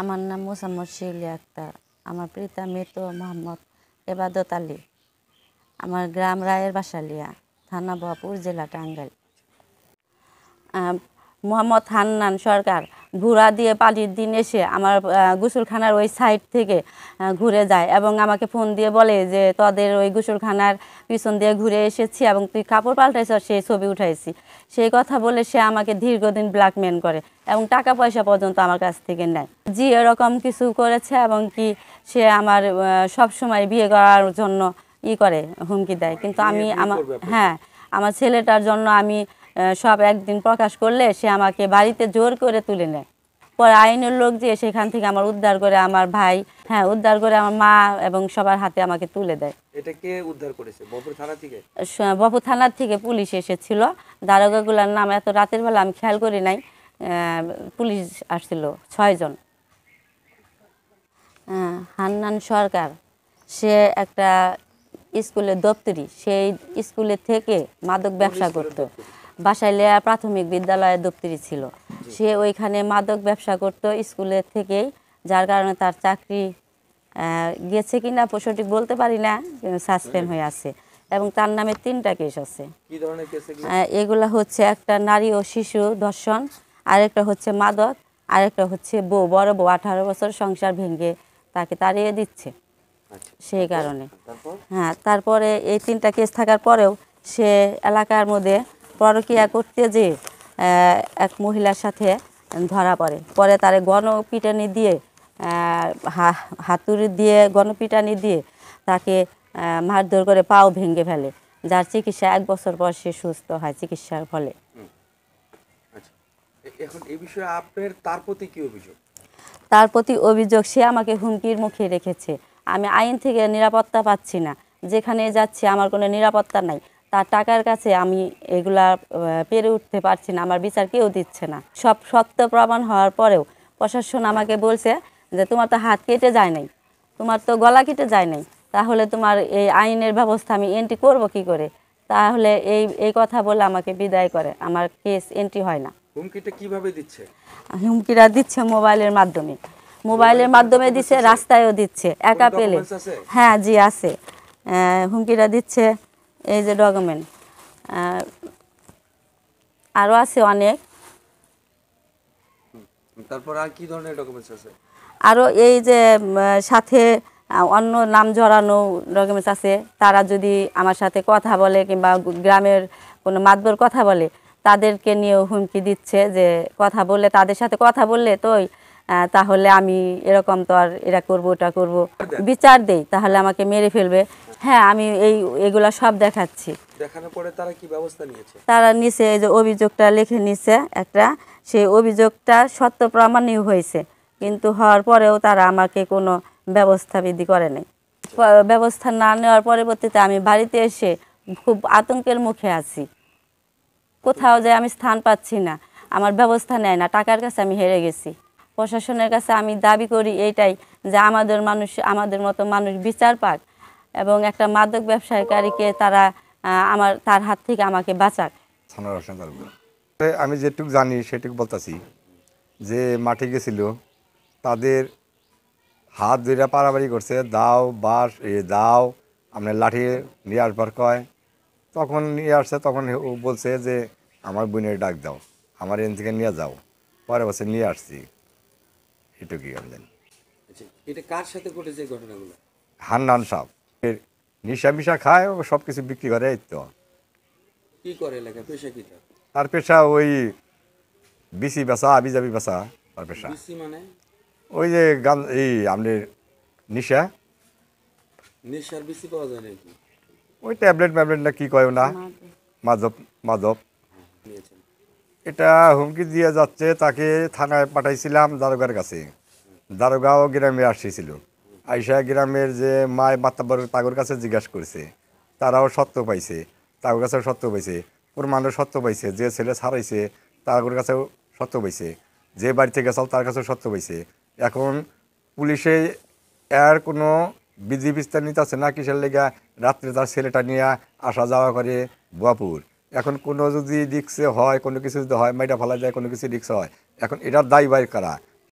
আমার নাম মোসাম্মদ শিউলি আক্তার। আমার পিতা মৃত মোহাম্মদ এবাদত আলী। আমার গ্রাম রায়ের বাসালিয়া, থানা বহরপুর, জেলা টাঙ্গাইল। মোহাম্মদ হান্নান সরকার ঘোড়া দিয়ে পানির দিন এসে আমার গোসলখানার ওই সাইড থেকে ঘুরে যায় এবং আমাকে ফোন দিয়ে বলে যে তোদের ওই গোসলখানার পিছন দিয়ে ঘুরে এসেছি এবং তুই কাপড় পাল্টাইছ, সেই ছবি উঠাইছি। সেই কথা বলে সে আমাকে দীর্ঘদিন ব্ল্যাকমেল করে এবং টাকা পয়সা পর্যন্ত আমার কাছ থেকে নেয়। জি, এরকম কিছু করেছে এবং কি সে আমার সব সময় বিয়ে করার জন্য করে হুমকি দেয়। কিন্তু আমি আমার ছেলেটার জন্য আমি সব একদিন প্রকাশ করলে সে আমাকে বাড়িতে জোর করে তুলে নেয়। পরে আইনের লোক যে সেখান থেকে আমার উদ্ধার করে, আমার ভাই উদ্ধার করে আমার মা এবং সবার হাতে আমাকে তুলে দেয়। এটা কে উদ্ধার করেছে? বহরপুর থানা থেকে? বহরপুর থানার থেকে পুলিশ এসেছিল। দারোগাগুলোর নাম এত রাতের বেলা আমি খেয়াল করি নাই। পুলিশ আসছিল 6 জন। হান্নান সরকার সে একটা স্কুলের দপ্তরি। সেই স্কুলের থেকে মাদক ব্যবসা করত। বাসাইলিয়া প্রাথমিক বিদ্যালয়ের দপ্তরি ছিল। সে ওইখানে মাদক ব্যবসা করত স্কুলের থেকেই, যার কারণে তার চাকরি গেছে কিনা সঠিক বলতে পারি না, সাসপেন্ড হয়ে আছে এবং তার নামে 3টা কেস আছে। কি ধরনের কেস? এগুলা হচ্ছে একটা নারী ও শিশু ধর্ষণ, আরেকটা হচ্ছে মাদক, আরেকটা হচ্ছে বড় বউ 18 বছর সংসার ভেঙে তাকে তাড়িয়ে দিচ্ছে। সেই কারণে তারপরে এই 3টা কেস থাকার পরেও সে এলাকার মধ্যে পরকীয়া করতে যে এক মহিলার সাথে ধরা পরে তারে গণপিটানি দিয়ে, হাতুড়ি দিয়ে গণপিটানি দিয়ে তাকে মারধর করে পাও ভেঙে ফেলে, যার চিকিৎসা 1 বছর পর সে সুস্থ হয় চিকিৎসার ফলে। এখন এই বিষয়ে আপনার তার প্রতি কি অভিযোগ? তার প্রতি অভিযোগ সে আমাকে হুমকির মুখে রেখেছে। আমি আইন থেকে নিরাপত্তা পাচ্ছি না, যেখানে যাচ্ছি আমার কোনো নিরাপত্তা নাই। তার টাকার কাছে আমি এগুলা পেরে উঠতে পারছি না, আমার বিচার কেউ দিচ্ছে না। সব সত্য প্রমাণ হওয়ার পরেও প্রশাসন আমাকে বলছে যে তোমার তো হাত কেটে যায় নাই, তোমার তো গলা কেটে যায় নাই, তাহলে তোমার এই আইনের ব্যবস্থা আমি এন্ট্রি করব কি করে? তাহলে এই কথা বলে আমাকে বিদায় করে, আমার কেস এন্ট্রি হয় না। হুমকিটা কিভাবে দিচ্ছে? হুমকিরা দিচ্ছে মোবাইলের মাধ্যমে দিচ্ছে, রাস্তায়ও দিচ্ছে, একা পেলে। জি আছে। হুমকিরা দিচ্ছে, এই যে ডকুমেন্ট, আরও আছে অনেক। তারপর আর কি ধরনের ডকুমেন্টস আছে? আরও এই যে সাথে অন্য নাম জড়ানো ডকুমেন্টস আছে। তারা যদি আমার সাথে কথা বলে কিংবা গ্রামের কোনো মাতবর কথা বলে, তাদেরকে নিয়েও হুমকি দিচ্ছে যে কথা বললে, তাদের সাথে কথা বললে তাহলে আমি এরকম তো আর এরা করবো ওটা করবো, বিচার দেই তাহলে আমাকে মেরে ফেলবে। আমি এগুলা সব দেখাচ্ছি। দেখানোর পরে তারা কি ব্যবস্থা নিয়েছে? তারা নিচে এই যে অভিযোগটা লিখে নিছে একটা, সেই অভিযোগটা সত্য প্রমাণই হয়েছে, কিন্তু হওয়ার পরেও তারা আমাকে কোনো ব্যবস্থা বিধি করে নাই। ব্যবস্থা না নেওয়ার পরবর্তীতে আমি বাড়িতে এসে খুব আতঙ্কের মুখে আছি। কোথাও যে আমি স্থান পাচ্ছি না, আমার ব্যবস্থা নেয় না, টাকার কাছে আমি হেরে গেছি। প্রশাসনের কাছে আমি দাবি করি এইটাই যে আমাদের মতো মানুষ বিচার পাক এবং একটা মাদক ব্যবসায়ীকারীকে তার হাত থেকে আমাকে বাঁচাক। আমি যেটুকু জানি সেটুকু বলতেছি যে মাঠে গেছিল, তাদের হাত ধরে পাড়াবাড়ি করছে, দাও বাস দাও আপনার লাঠি নিয়ে আসবার কয়। তখন নিয়ে আসছে, তখন ও বলছে যে আমার বোনের ডাক দাও, আমার এন থেকে নিয়ে যাও। পরে বছর নিয়ে আসছি, এটুকুই আমি জানি। এটা কার সাথে ঘটেছে ঘটনাগুলো? হান্নান সাহেব নিশা মিশা খায়, ও সব কিছু বিক্রি করে। এই তো কি করে এলাকা, পেশা কি তার পেশা? ওই বিসি বেচা, আবিজাবি বেচা তার পেশা। মানে ওই যে আপনার নেশার বিসি পাওয়া যায় নাকি? ওই ট্যাবলেট না কি কয় না, মাদক। এটা হুমকি দিয়ে যাচ্ছে। তাকে থানায় পাঠাইছিলাম দারোগার কাছে। দারোগাও গ্রামে আসছিল, আইসা গ্রামের যে মায় মাতাব্বর তাগর কাছে জিজ্ঞাসা করেছে, তারাও সত্য পাইছে, তাগর কাছেও সত্য পাইছে, প্রমাণও সত্য পাইছে। যে ছেলে ছাড়াইছে তাগর কাছেও সত্য পাইছে, যে বাড়ি থেকে গেছাল তার কাছেও সত্য পাইছে। এখন পুলিশে এর কোনো বিধি বিস্তার নিতে আছে না, কিসের লেগা রাত্রে তার ছেলেটা নিয়ে আসা যাওয়া করে বুয়াপুর। এখন কোনো যদি রিক্সে হয়, কোনো কিছু যদি হয়, মাইটা ফেলা যায়, কোনো কিছু রিক্সে হয়, এখন এটার দায়ী বাইর করা।